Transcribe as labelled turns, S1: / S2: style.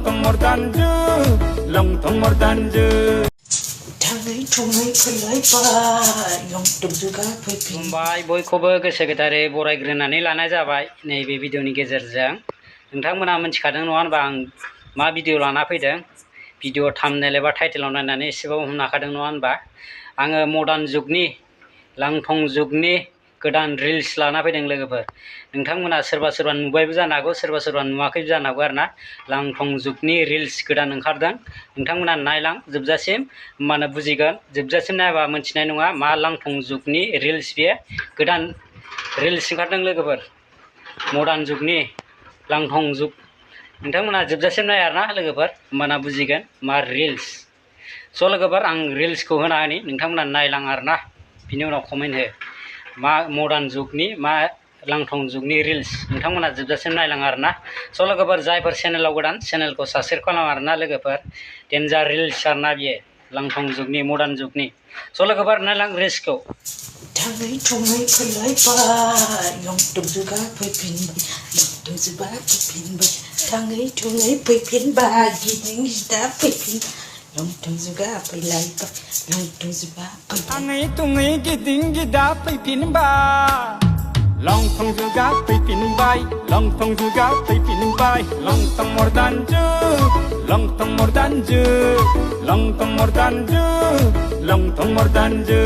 S1: thong mordanju, long thong mordanju.
S2: Thangay thungay फैलाय लंथं फैफिन
S3: खुलुमबाय बयखौबो गोसो गोथारै बरायग्रोनानै लानाय जाबाय नैबे भिडिअनि गेजेरजों नोंथांमोना मिथिखादों नङा होनबा आं मा भिडिअ लाना फैदों भिडिअ थाम्बनेल एबा टाइटेलाव नायनानै एसेबाबो हमनो हाखादों नङा होनबा आङो मडार्न जुगनि लांथं जुगनि गोदान रिल्स लाना फैदों लोगोफोर नोंथांमोना सोरबा सोरबा नुबायबो जानो हागौ सोरबा सोरबा नुवाखैबो जानो हागौ आरोना लांथं जुगनि रिल्स गोदान ओंखारदों नोंथांमोना नायलां जोबजासिम होमबानो बुजिगोन जोबजासिम नायाबा मोनथिनाय नङा मा लांथं जुगनि रिल्स बे गोदान रिल्स ओंखारदों लोगोफोर मडार्न जुगनि लांथं जुग नोंथांमोना जोबजासिम नाय आरोना लोगोफोर होमबाना बुजिगोन मा रिल्स स' लोगोफोर आं रिल्सखौ होना होनि नोंथांमोना नायलां आरोना बिनि उनाव कमेन्ट हो मा मडार्न जुगनि मा लांथं जुगनि रिल्स नोंथांमोना जोबजासिम नायलां आरोना स' लोगोफोर जायफोर चेनेलाव गोदान चेनेलखौ साबस्क्राइब खालाम आरोना लोगोफोर डेन्जार रिल्स आरोना बियो लांथं जुगनि मडार्न जुगनि स' लोगोफोर नायलां रिल्सखौ
S2: थाङै थुङै फैलायबाय लंथं जुगा फैफिनबाय थाङै थुङै फैफिनबाय गिदिं गिदा फैफिनबाय लंथं जुगा फैलायबाय लंथं जुगा
S1: Angay tungay giding gida faypinbay Long thong juga faypinbay Long thong juga faypinbay Long thong mordanju Long thong mordanju Long thong mordanju Long thong mordanju